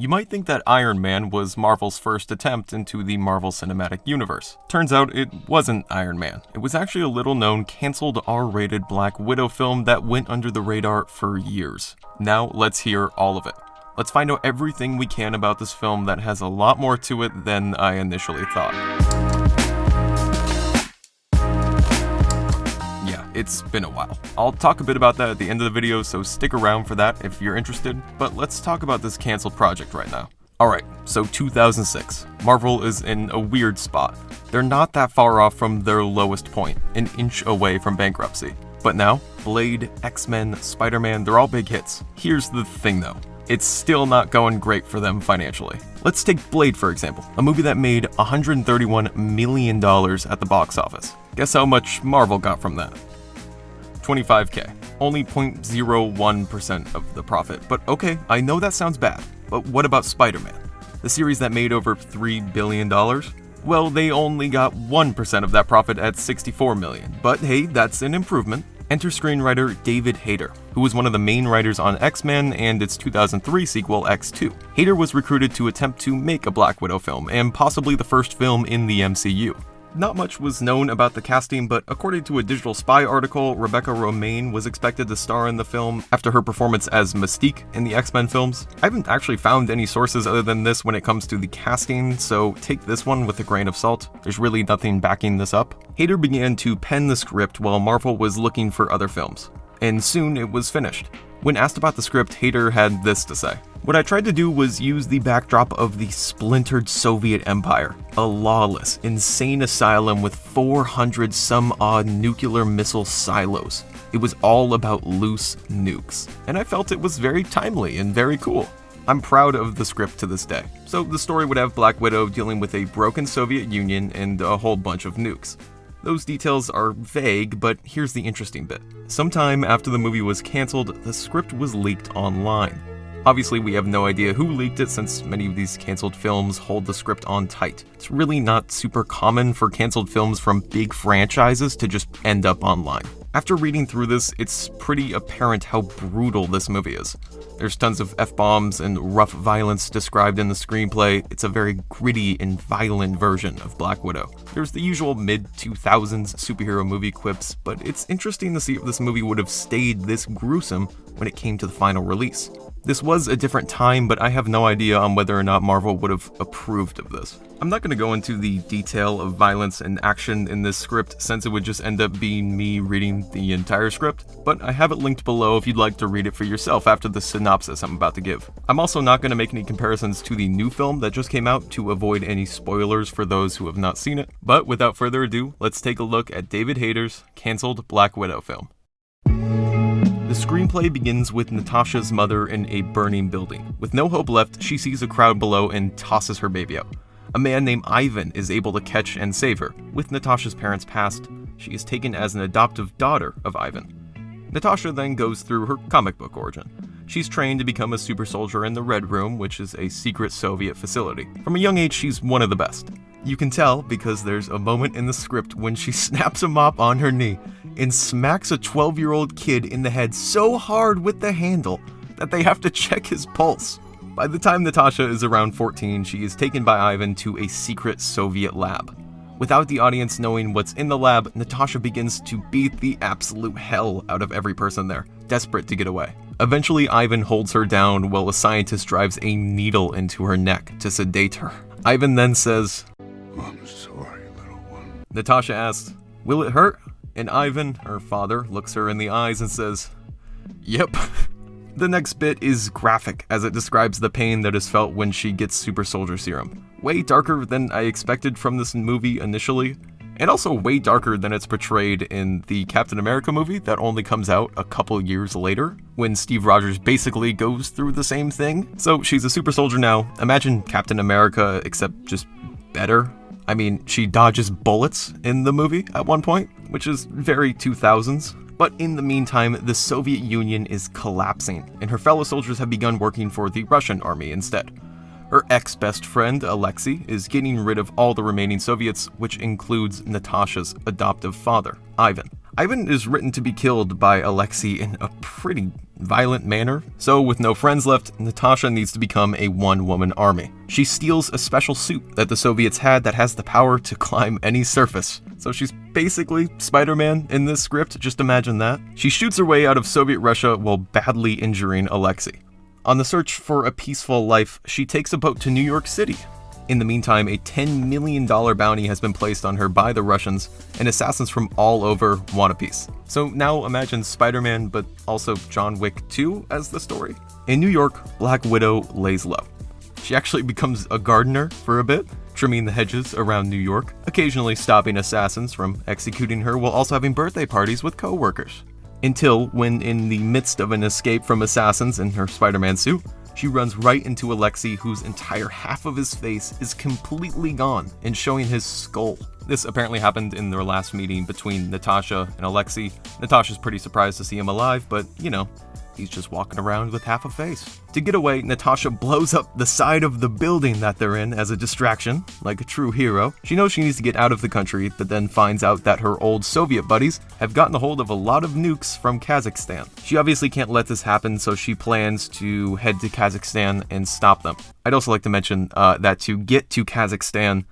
You might think that Iron Man was Marvel's first attempt into the Marvel Cinematic Universe. Turns out it wasn't Iron Man. It was actually a little-known, cancelled R-rated Black Widow film that went under the radar for years. Now, let's hear all of it. Let's find out everything we can about this film that has a lot more to it than I initially thought. It's been a while. I'll talk a bit about that at the end of the video, so stick around for that if you're interested, but let's talk about this cancelled project right now. Alright, so 2006. Marvel is in a weird spot. They're not that far off from their lowest point, an inch away from bankruptcy. But now, Blade, X-Men, Spider-Man, they're all big hits. Here's the thing though. It's still not going great for them financially. Let's take Blade for example, a movie that made $131 million at the box office. Guess how much Marvel got from that? $25K. Only 0.01% of the profit. But okay, I know that sounds bad, but what about Spider-Man? The series that made over $3 billion? Well, they only got 1% of that profit at $64 million. But hey, that's an improvement. Enter screenwriter David Hayter, who was one of the main writers on X-Men and its 2003 sequel X2. Hayter was recruited to attempt to make a Black Widow film, and possibly the first film in the MCU. Not much was known about the casting, but according to a Digital Spy article, Rebecca Romijn was expected to star in the film after her performance as Mystique in the X-Men films. I haven't actually found any sources other than this when it comes to the casting, so take this one with a grain of salt. There's really nothing backing this up. Hayter began to pen the script while Marvel was looking for other films, and soon it was finished. When asked about the script, Hayter had this to say. What I tried to do was use the backdrop of the splintered Soviet Empire, a lawless, insane asylum with 400 some odd nuclear missile silos. It was all about loose nukes, and I felt it was very timely and very cool. I'm proud of the script to this day. So the story would have Black Widow dealing with a broken Soviet Union and a whole bunch of nukes. Those details are vague, but here's the interesting bit. Sometime after the movie was cancelled, the script was leaked online. Obviously, we have no idea who leaked it since many of these cancelled films hold the script on tight. It's really not super common for cancelled films from big franchises to just end up online. After reading through this, it's pretty apparent how brutal this movie is. There's tons of F-bombs and rough violence described in the screenplay. It's a very gritty and violent version of Black Widow. There's the usual mid-2000s superhero movie quips, but it's interesting to see if this movie would have stayed this gruesome when it came to the final release. This was a different time, but I have no idea on whether or not Marvel would have approved of this. I'm not going to go into the detail of violence and action in this script since it would just end up being me reading the entire script, but I have it linked below if you'd like to read it for yourself after the synopsis I'm about to give. I'm also not going to make any comparisons to the new film that just came out to avoid any spoilers for those who have not seen it, but without further ado, let's take a look at David Hayter's cancelled Black Widow film. The screenplay begins with Natasha's mother in a burning building. With no hope left, she sees a crowd below and tosses her baby out. A man named Ivan is able to catch and save her. With Natasha's parents passed, she is taken as an adoptive daughter of Ivan. Natasha then goes through her comic book origin. She's trained to become a super soldier in the Red Room, which is a secret Soviet facility. From a young age, she's one of the best. You can tell because there's a moment in the script when she snaps a mop on her knee and smacks a 12-year-old kid in the head so hard with the handle that they have to check his pulse. By the time Natasha is around 14, she is taken by Ivan to a secret Soviet lab. Without the audience knowing what's in the lab, Natasha begins to beat the absolute hell out of every person there, desperate to get away. Eventually, Ivan holds her down while a scientist drives a needle into her neck to sedate her. Ivan then says, "I'm sorry, little one." Natasha asks, "Will it hurt?" And Ivan, her father, looks her in the eyes and says, "Yep." The next bit is graphic as it describes the pain that is felt when she gets super soldier serum. Way darker than I expected from this movie initially, and also way darker than it's portrayed in the Captain America movie that only comes out a couple years later, when Steve Rogers basically goes through the same thing. So she's a super soldier now. Imagine Captain America, except just better. I mean, she dodges bullets in the movie at one point, which is very 2000s. But in the meantime, the Soviet Union is collapsing, and her fellow soldiers have begun working for the Russian army instead. Her ex-best friend, Alexei, is getting rid of all the remaining Soviets, which includes Natasha's adoptive father, Ivan. Ivan is written to be killed by Alexei in a pretty violent manner, so with no friends left, Natasha needs to become a one-woman army. She steals a special suit that the Soviets had that has the power to climb any surface. So she's basically Spider-Man in this script, just imagine that. She shoots her way out of Soviet Russia while badly injuring Alexei. On the search for a peaceful life, she takes a boat to New York City. In the meantime, a $10 million bounty has been placed on her by the Russians, and assassins from all over want a piece. So now imagine Spider-Man, but also John Wick 2 as the story. In New York, Black Widow lays low. She actually becomes a gardener for a bit, trimming the hedges around New York, occasionally stopping assassins from executing her while also having birthday parties with co-workers. Until when, in the midst of an escape from assassins in her Spider-Man suit, she runs right into Alexei, whose entire half of his face is completely gone and showing his skull. This apparently happened in their last meeting between Natasha and Alexei. Natasha's pretty surprised to see him alive, but you know, he's just walking around with half a face. To get away, Natasha blows up the side of the building that they're in as a distraction, like a true hero. She knows she needs to get out of the country, but then finds out that her old Soviet buddies have gotten a hold of a lot of nukes from Kazakhstan. She obviously can't let this happen, so she plans to head to Kazakhstan and stop them. I'd also like to mention that to get to Kazakhstan,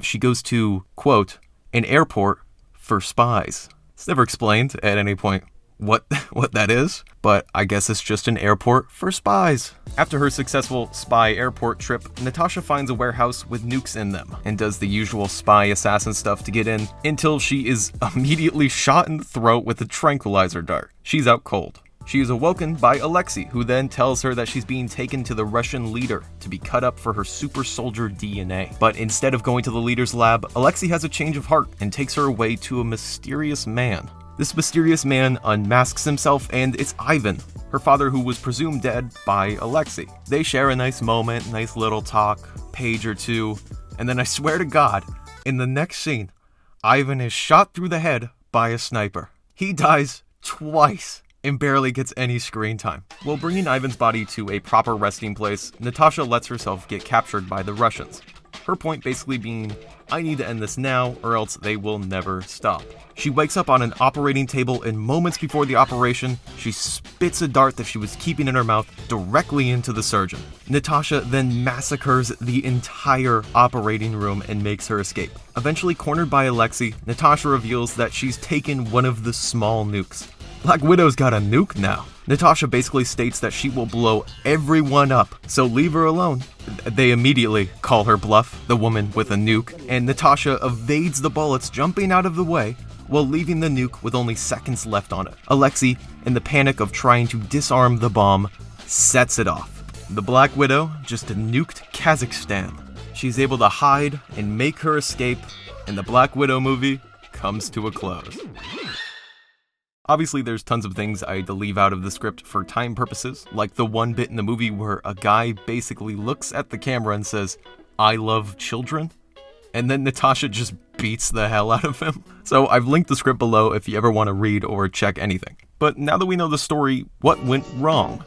she goes to, quote, an airport for spies. It's never explained at any point what that is, but I guess it's just an airport for spies. After her successful spy airport trip, Natasha finds a warehouse with nukes in them and does the usual spy assassin stuff to get in until she is immediately shot in the throat with a tranquilizer dart. She's out cold. She is awoken by Alexei, who then tells her that she's being taken to the Russian leader to be cut up for her super soldier DNA. But instead of going to the leader's lab, Alexei has a change of heart and takes her away to a mysterious man. This mysterious man unmasks himself, and it's Ivan, her father, who was presumed dead by Alexei. They share a nice moment, nice little talk, page or two, and then I swear to God, in the next scene, Ivan is shot through the head by a sniper. He dies twice and barely gets any screen time. While bringing Ivan's body to a proper resting place, Natasha lets herself get captured by the Russians. Her point basically being, I need to end this now or else they will never stop. She wakes up on an operating table, and moments before the operation, she spits a dart that she was keeping in her mouth directly into the surgeon. Natasha then massacres the entire operating room and makes her escape. Eventually cornered by Alexei, Natasha reveals that she's taken one of the small nukes. Black Widow's got a nuke now. Natasha basically states that she will blow everyone up, so leave her alone. They immediately call her bluff, the woman with a nuke, and Natasha evades the bullets, jumping out of the way, while leaving the nuke with only seconds left on it. Alexei, in the panic of trying to disarm the bomb, sets it off. The Black Widow just nuked Kazakhstan. She's able to hide and make her escape, and the Black Widow movie comes to a close. Obviously, there's tons of things I had to leave out of the script for time purposes, like the one bit in the movie where a guy basically looks at the camera and says, "I love children," and then Natasha just beats the hell out of him. So I've linked the script below if you ever want to read or check anything. But now that we know the story, what went wrong?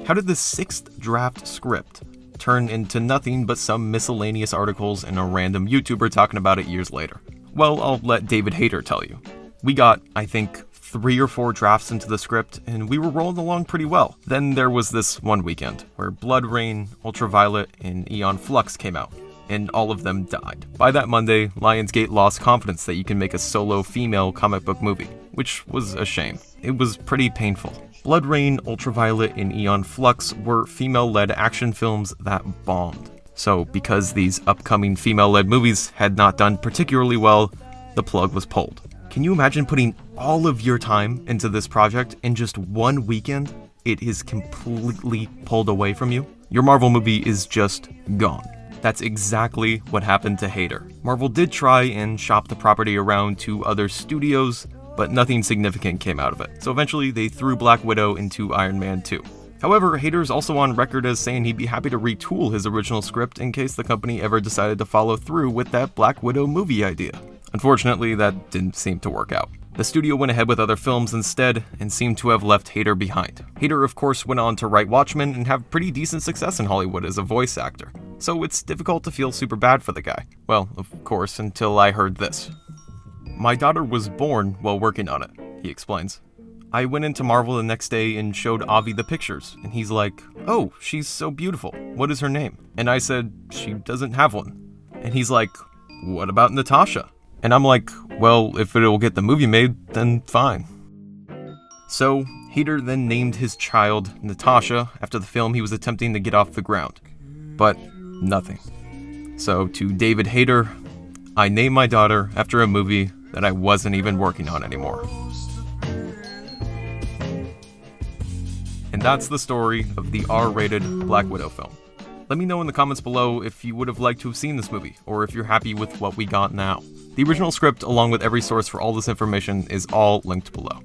How did the 6th draft script turn into nothing but some miscellaneous articles and a random YouTuber talking about it years later? Well, I'll let David Hayter tell you. We got, I think, 3 or 4 drafts into the script, and we were rolling along pretty well. Then there was this one weekend, where Blood Rain, Ultraviolet, and Aeon Flux came out, and all of them died. By that Monday, Lionsgate lost confidence that you can make a solo female comic book movie, which was a shame. It was pretty painful. Blood Rain, Ultraviolet, and Aeon Flux were female-led action films that bombed. So, because these upcoming female-led movies had not done particularly well, the plug was pulled. Can you imagine putting all of your time into this project in just one weekend? It is completely pulled away from you. Your Marvel movie is just gone. That's exactly what happened to Hayter. Marvel did try and shop the property around to other studios, but nothing significant came out of it. So eventually they threw Black Widow into Iron Man 2. However, Hayter's also on record as saying he'd be happy to retool his original script in case the company ever decided to follow through with that Black Widow movie idea. Unfortunately, that didn't seem to work out. The studio went ahead with other films instead, and seemed to have left Hayter behind. Hayter, of course, went on to write Watchmen and have pretty decent success in Hollywood as a voice actor. So it's difficult to feel super bad for the guy. Well, of course, until I heard this. My daughter was born while working on it, he explains. I went into Marvel the next day and showed Avi the pictures, and he's like, oh, she's so beautiful. What is her name? And I said, she doesn't have one. And he's like, what about Natasha? And I'm like, well, if it'll get the movie made, then fine. So, Hader then named his child Natasha after the film he was attempting to get off the ground. But nothing. So, to David Hader, I named my daughter after a movie that I wasn't even working on anymore. And that's the story of the R-rated Black Widow film. Let me know in the comments below if you would have liked to have seen this movie, or if you're happy with what we got now. The original script, along with every source for all this information, is all linked below.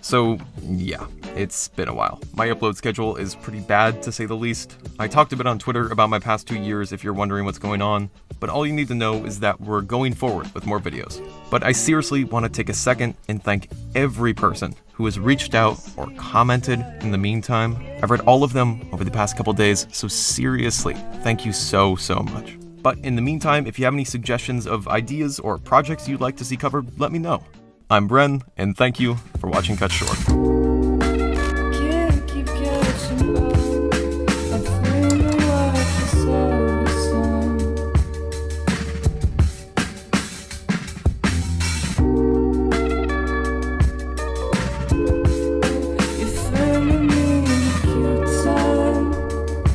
So, yeah, it's been a while. My upload schedule is pretty bad, to say the least. I talked a bit on Twitter about my past 2 years if you're wondering what's going on, but all you need to know is that we're going forward with more videos. But I seriously want to take a second and thank every person who has reached out or commented in the meantime. I've read all of them over the past couple days, so seriously, thank you so much. But in the meantime, if you have any suggestions of ideas or projects you'd like to see covered, let me know. I'm Bren, and thank you for watching Cut Short.